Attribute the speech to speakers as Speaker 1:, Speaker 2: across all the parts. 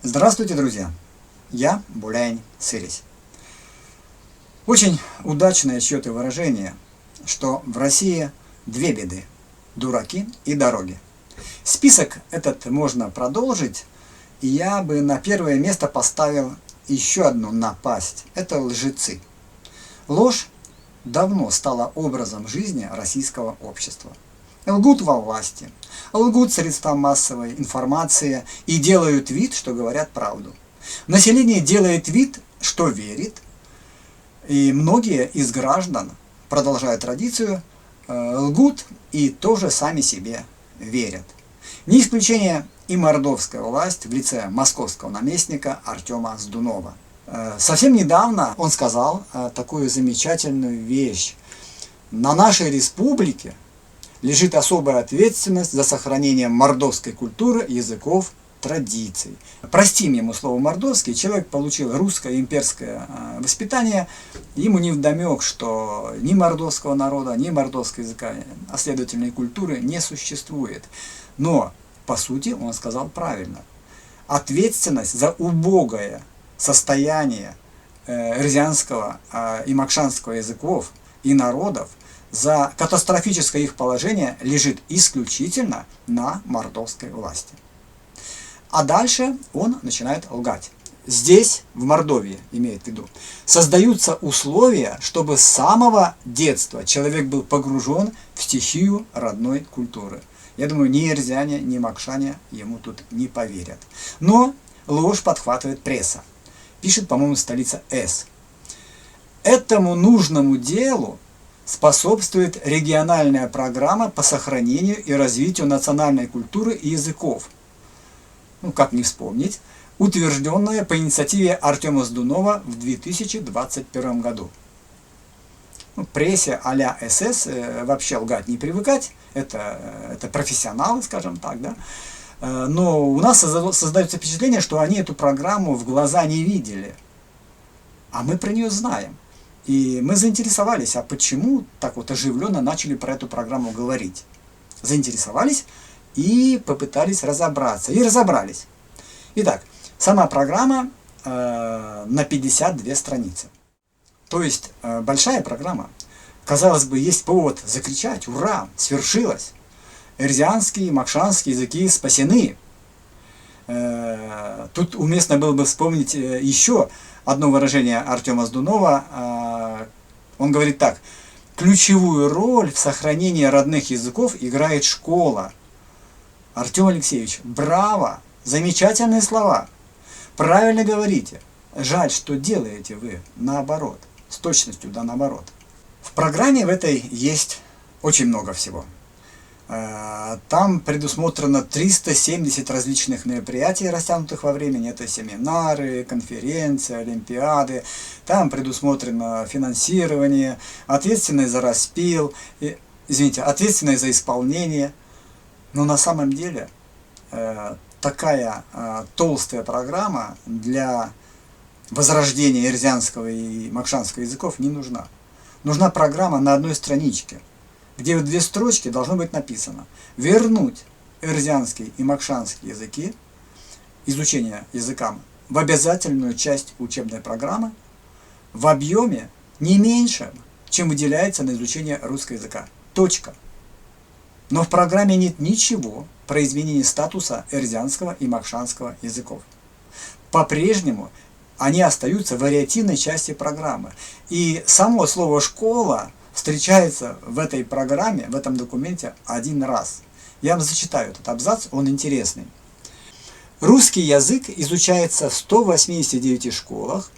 Speaker 1: Здравствуйте, друзья! Я Буляин Сырись. Очень удачное чье-то выражение, что в России две беды – дураки и дороги. Список этот можно продолжить, и я бы на первое место поставил еще одну напасть – это лжецы. Ложь давно стала образом жизни российского общества. Лгут во власти, лгут средства массовой информации и делают вид, что говорят правду. Население делает вид, что верит, и многие из граждан, продолжая традицию, лгут и тоже сами себе верят. Не исключение и мордовская власть в лице московского наместника Артема Сдунова. Совсем недавно он сказал такую замечательную вещь. На нашей республике лежит особая ответственность за сохранение мордовской культуры, языков, традиций. Простим ему слово «мордовский», человек получил русское имперское воспитание, ему невдомек, что ни мордовского народа, ни мордовского языка, а следовательно и культуры не существует. Но, по сути, он сказал правильно. Ответственность за убогое состояние эрзианского и макшанского языков и народов, за катастрофическое их положение лежит исключительно на мордовской власти. А дальше он начинает лгать. Здесь, в Мордовии, имеет в виду, создаются условия, чтобы с самого детства человек был погружен в стихию родной культуры. Я думаю, ни эрзиане, ни макшане ему тут не поверят. Но ложь подхватывает пресса. Пишет, по-моему, столица С. Этому нужному делу способствует региональная программа по сохранению и развитию национальной культуры и языков. Ну, как не вспомнить, утвержденная по инициативе Артема Сдунова в 2021 году. Ну, прессе а-ля СС вообще лгать не привыкать, это профессионалы, скажем так, да. Но у нас создается впечатление, что они эту программу в глаза не видели, а мы про нее знаем. И мы заинтересовались, а почему так вот оживленно начали про эту программу говорить. Заинтересовались и попытались разобраться. И разобрались. Итак, сама программа на 52 страницы. То есть большая программа. Казалось бы, есть повод закричать: ура, свершилось! Эрзианские и макшанские языки спасены. Тут уместно было бы вспомнить еще одно выражение Артема Сдунова. Он говорит так: ключевую роль в сохранении родных языков играет школа. Артем Алексеевич, браво! Замечательные слова. Правильно говорите. Жаль, что делаете вы наоборот. С точностью да наоборот. В программе в этой есть очень много всего. Там предусмотрено 370 различных мероприятий, растянутых во времени. Это семинары, конференции, олимпиады. Там предусмотрено финансирование, ответственность за распил, ответственность за исполнение. Но на самом деле такая толстая программа для возрождения эрзианского и макшанского языков не нужна. Нужна программа на одной страничке, где в 2 строчки должно быть написано: вернуть эрзианский и макшанский языки, изучение языкам, в обязательную часть учебной программы в объеме не меньше, чем выделяется на изучение русского языка. Точка. Но в программе нет ничего про изменение статуса эрзианского и макшанского языков. По-прежнему они остаются в вариативной части программы. И само слово «школа» встречается в этой программе, в этом документе один раз. Я вам зачитаю этот абзац, он интересный. Русский язык изучается в 189 школах,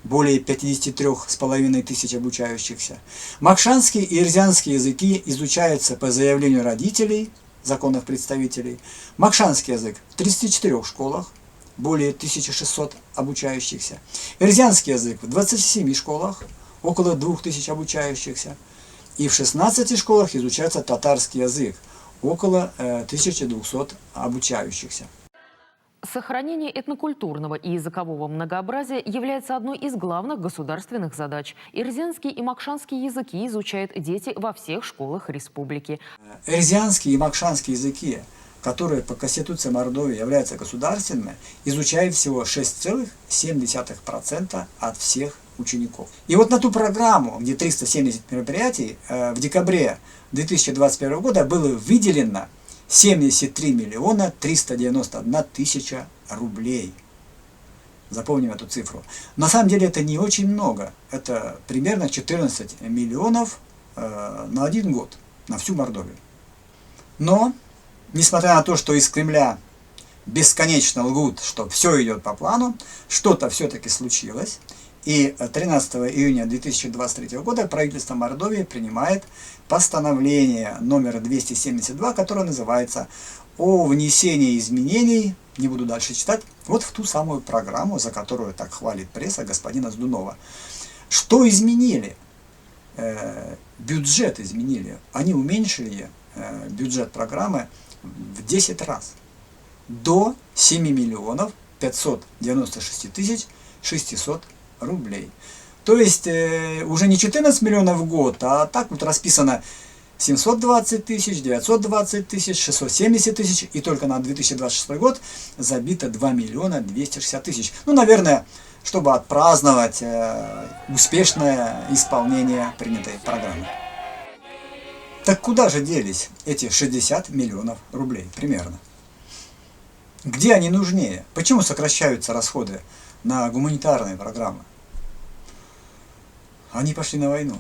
Speaker 1: более 53,5 тысяч обучающихся. Макшанский и эрзианский языки изучаются по заявлению родителей, законных представителей. Макшанский язык в 34 школах, более 1600 обучающихся. Эрзианский язык в 27 школах, около 2000 обучающихся. И в 16 школах изучается татарский язык, около 1200 обучающихся.
Speaker 2: Сохранение этнокультурного и языкового многообразия является одной из главных государственных задач. Эрзианский и макшанский языки изучают дети во всех школах республики.
Speaker 1: Эрзианский и макшанский языки которые по Конституции Мордовии являются государственными, изучает всего 6,7% от всех учеников. И вот на ту программу, где 370 мероприятий, в декабре 2021 года было выделено 73 миллиона 391 тысяча рублей. Запомним эту цифру. На самом деле это не очень много. Это примерно 14 миллионов на один год, на всю Мордовию. Но, несмотря на то, что из Кремля бесконечно лгут, что все идет по плану, что-то все-таки случилось. И 13 июня 2023 года правительство Мордовии принимает постановление номер 272, которое называется «О внесении изменений», не буду дальше читать, вот в ту самую программу, за которую так хвалит пресса господина Сдунова. Что изменили? Бюджет изменили. Они уменьшили бюджет программы в 10 раз. До 7 миллионов 596 тысяч 600 рублей. То есть уже не 14 миллионов в год, а так вот расписано 720 тысяч, 920 тысяч, 670 тысяч, и только на 2026 год забито 2 миллиона 260 тысяч. Ну, наверное, чтобы отпраздновать успешное исполнение принятой программы. Так куда же делись эти 60 миллионов рублей примерно? Где они нужнее? Почему сокращаются расходы на гуманитарные программы? Они пошли на войну.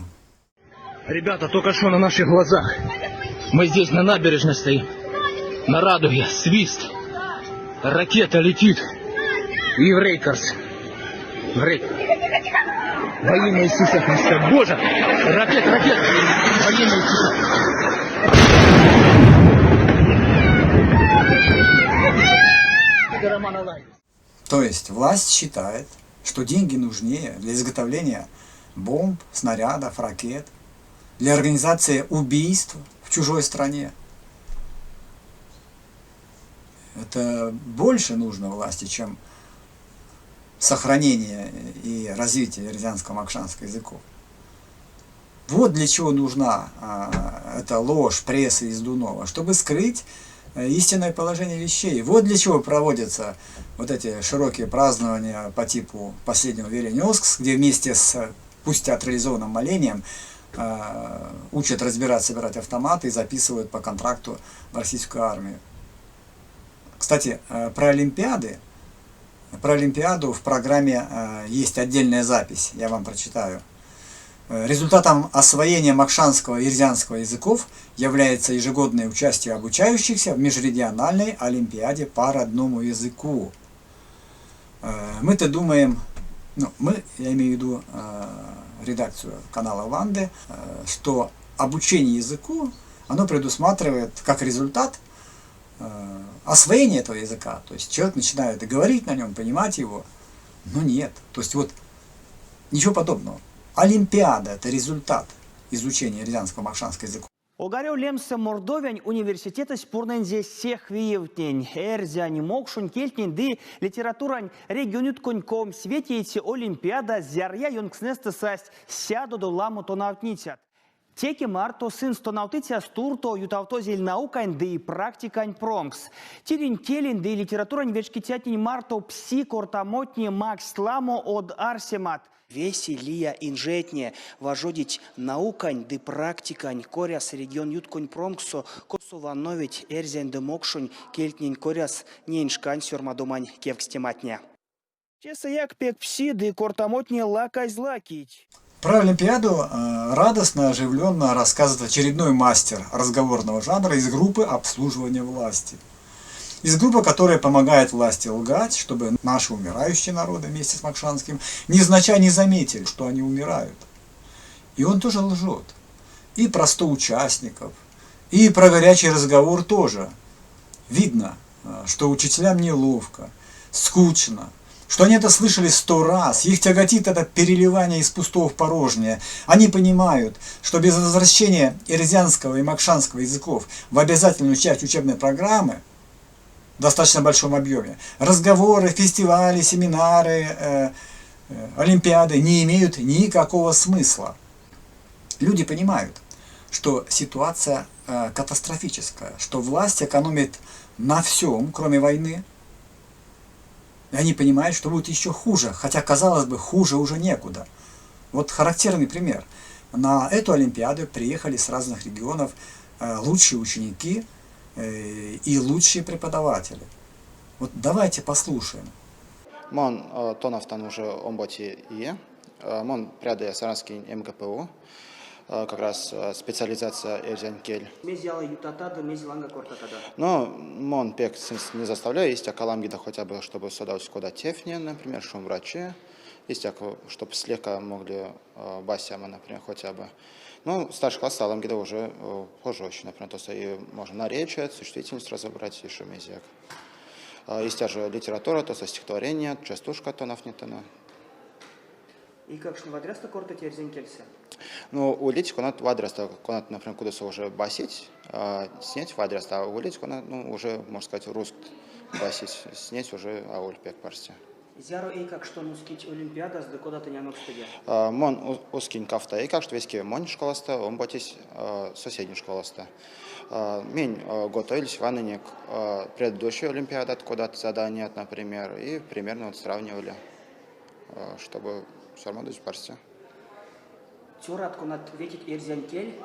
Speaker 3: Ребята, только что на наших глазах. Мы здесь на набережной стоим. На Радуге свист. Ракета летит. И в Рейкерс. Во имя Иисуса Христа. Боже! Ракета! Во имя Иисуса.
Speaker 1: То есть власть считает, что деньги нужнее для изготовления бомб, снарядов, ракет, для организации убийств в чужой стране. Это больше нужно власти, чем сохранение и развитие эрзианско-макшанского языков. Вот для чего нужна эта ложь прессы из Дунова, чтобы скрыть истинное положение вещей. Вот для чего проводятся вот эти широкие празднования по типу последнего Вилнюс, где вместе с пусть театрализованным молением учат разбирать, собирать автоматы и записывают по контракту в российскую армию. Кстати, про Олимпиаду в программе есть отдельная запись, я вам прочитаю. Результатом освоения макшанского и эрзианского языков является ежегодное участие обучающихся в межрегиональной олимпиаде по родному языку. Мы-то думаем, я имею в виду редакцию канала Ванды, что обучение языку, оно предусматривает как результат освоение этого языка. То есть человек начинает говорить на нем, понимать его, но нет. То есть вот ничего подобного. Олимпиада – это результат изучения эрзианско-макшанского языка.
Speaker 4: Огарю лемсе Мордовиан университета спорнензе всех виевтень, эрзиани мокшун кельтнин ды литературань регионют коньком светейте Олимпиада зяря юнкснесты састь сяду до ламу тонавтнитят. Теки марто сын стонавтитя стурто ютавто зель наукань ды практикань пронкс. Тирин келин ды литературань вечкитятнин марто пси кортамотни макс ламо от арсемат. Веселия инжетне вожодить наукань ды практикань коряс регион ютконь пронксо косувановить эрзен ды мокшунь кельтнин коряс нейншкань сёрмадомань кевкстематня. Чеса як пек пси ды кортамотни лакай злакить.
Speaker 1: Про Олимпиаду радостно, оживленно рассказывает очередной мастер разговорного жанра из группы обслуживания власти. Из группы, которая помогает власти лгать, чтобы наши умирающие народы вместе с Макшанским невзначай не заметили, что они умирают. И он тоже лжет. И про 100 участников, и про горячий разговор тоже. Видно, что учителям неловко, скучно, что они это слышали 100 раз, их тяготит это переливание из пустого в порожнее. Они понимают, что без возвращения эрзианского и макшанского языков в обязательную часть учебной программы в достаточно большом объеме разговоры, фестивали, семинары, олимпиады не имеют никакого смысла. Люди понимают, что ситуация катастрофическая, что власть экономит на всем, кроме войны. И они понимают, что будет еще хуже, хотя, казалось бы, хуже уже некуда. Вот характерный пример. На эту Олимпиаду приехали с разных регионов лучшие ученики и лучшие преподаватели. Вот давайте послушаем.
Speaker 5: Мон тонафтан уже омботи и мон пряде саранский МГПУ, как раз специализация Эрзянкель. Но мон пек не заставляю, есть акаламгида хотя бы, чтобы содать куда тефне, например, шум врачи, есть чтобы слегка могли басяма, например, хотя бы. Ну, старший класс аламгида уже пожестче, например, то есть и можно наречие, существительность разобрать, и шумезяк. Есть же литература, то есть стихотворение, частушка тонов не тона.
Speaker 4: И как же в адрес-то корты Эрзянкельса?
Speaker 5: Ну, улить, конат в адрес-то, конат, например, куда уже басить, снять в адрес, а улить, конат, ну, уже, можно сказать, руск басить, снять уже ауль пек парсти.
Speaker 4: Зяро и как что нускить Олимпиада, с куда-то не анок студия?
Speaker 5: Мон ускинь кафта, и как что вески мон школаста, он батись соседний школаста. Мень готовились в Аннене к предыдущей Олимпиаде, куда-то задания, например, и примерно вот сравнивали, чтобы все равно дать парсти.
Speaker 4: Тюрат конат ветить Эрзянкель,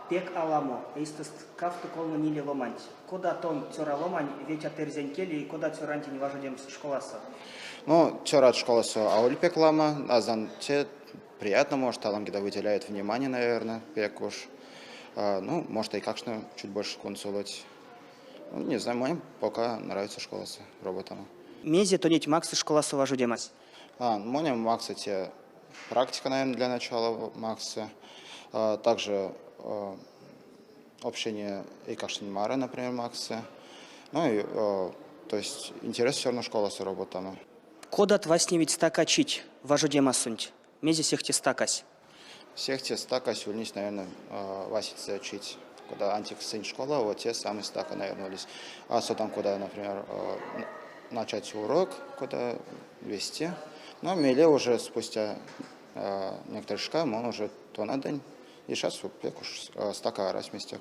Speaker 4: пек аламо, истест кафта колно нили ломанти. Куда тон тюра ломань ветят Эрзянкель и куда тюранти не важудем школаса?
Speaker 5: Ну, тюрат школаса ауль пек лама, а зан те приятно, может, алам где выделяет внимание, наверное, пек уж. Ну, может, и как-то чуть больше консулать. Ну, не знаю, моим пока нравится школаса роботам.
Speaker 4: Мезе тонить Макса школаса важудемас.
Speaker 5: Моня Макса те практика, наверное, для начала Макса. Также общение и кашнемара, например, Макса. Ну и, то есть, интерес все равно школа с роботами.
Speaker 4: Кодат вас не ведь стакачить, важудемасунть. Мезе всех те стакась.
Speaker 5: Всех те стакась ульнись, наверное, васиться учить. Куда антик-сын школа, вот те самые стака, наверное, улись. А что там, куда, например, начать урок, куда вести. Но Меле уже спустя некоторые шкам, он уже то на день. И сейчас пек уж стака раз местек.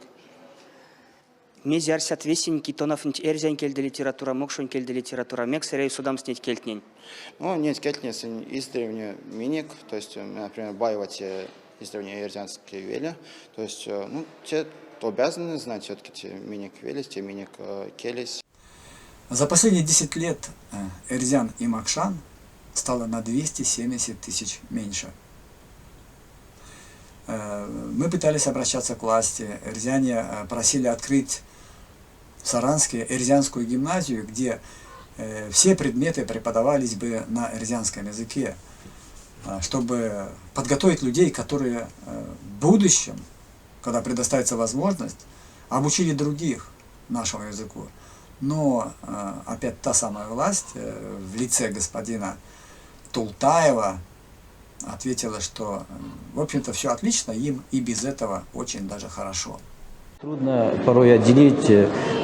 Speaker 4: Мезе арсят весенники тонов Эрзянкельде литература, мокшонкельде литература, мек сырей судам снять кельтнень.
Speaker 5: Ну, нет кельтнец издревне миник, то есть, например, баева те издревне эрзянские вели. То есть, ну, те обязаны знать все-таки те миник велись, те миник келись.
Speaker 1: За последние 10 лет Эрзян и Макшан стало на 270 тысяч меньше. Мы пытались обращаться к власти. Эрзяне просили открыть в Саранске Эрзянскую гимназию, где все предметы преподавались бы на эрзянском языке, чтобы подготовить людей, которые в будущем, когда предоставится возможность, обучили других нашему языку. Но опять та самая власть в лице господина Тултаева ответила, что, в общем-то, все отлично, им и без этого очень даже хорошо.
Speaker 6: Трудно порой отделить,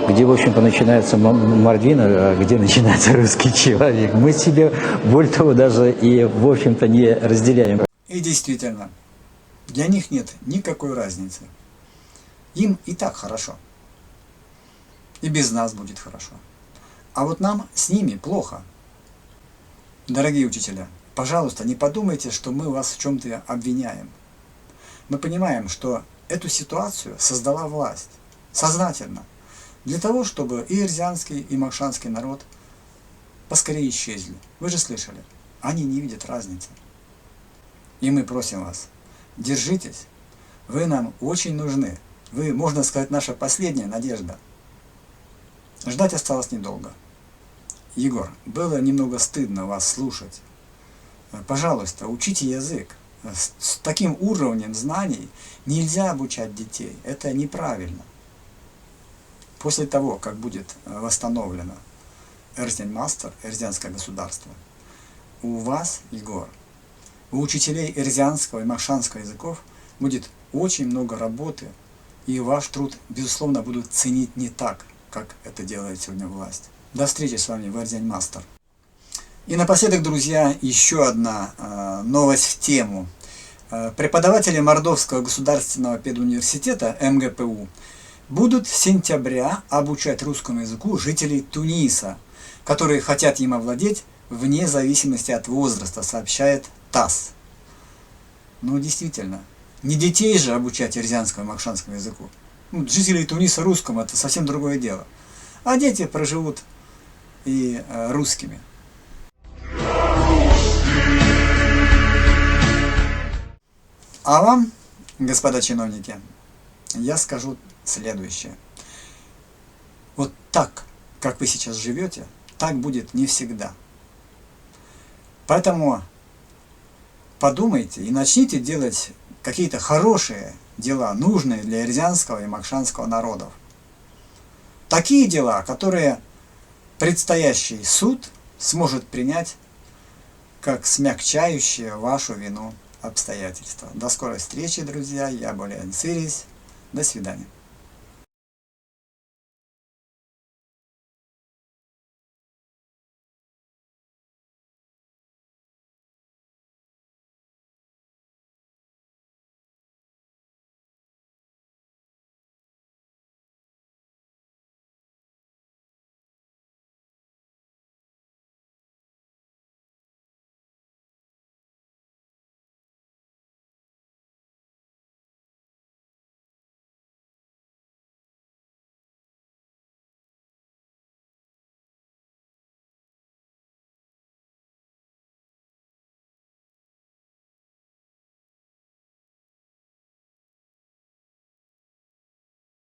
Speaker 6: где, в общем-то, начинается мордвин, а где начинается русский человек. Мы себе, более того, даже и, в общем-то, не разделяем.
Speaker 1: И действительно, для них нет никакой разницы. Им и так хорошо. И без нас будет хорошо. А вот нам с ними плохо. Дорогие учителя, пожалуйста, не подумайте, что мы вас в чем-то обвиняем. Мы понимаем, что эту ситуацию создала власть сознательно, для того, чтобы и эрзянский, и макшанский народ поскорее исчезли. Вы же слышали, они не видят разницы. И мы просим вас, держитесь, вы нам очень нужны. Вы, можно сказать, наша последняя надежда. Ждать осталось недолго. Егор, было немного стыдно вас слушать. Пожалуйста, учите язык. С таким уровнем знаний нельзя обучать детей. Это неправильно. После того, как будет восстановлено Эрзянмастер, Эрзянское государство, у вас, Егор, у учителей эрзянского и макшанского языков будет очень много работы, и ваш труд, безусловно, будут ценить не так, как это делает сегодня власть. До встречи с вами в Эрзянмастер. И напоследок, друзья, еще одна новость в тему. Преподаватели Мордовского государственного педуниверситета МГПУ будут с сентября обучать русскому языку жителей Туниса, которые хотят им овладеть вне зависимости от возраста, сообщает ТАСС. Ну, действительно, не детей же обучать эрзианскому и макшанскому языку. Ну, жителей Туниса русскому — это совсем другое дело. А дети проживут и русскими. А вам, господа чиновники, я скажу следующее. Вот так, как вы сейчас живете, так будет не всегда. Поэтому подумайте и начните делать какие-то хорошие дела, нужные для эрзианского и макшанского народов. Такие дела, которые предстоящий суд сможет принять как смягчающие вашу вину обстоятельства. До скорой встречи, друзья. Я Болян Сырис. До свидания.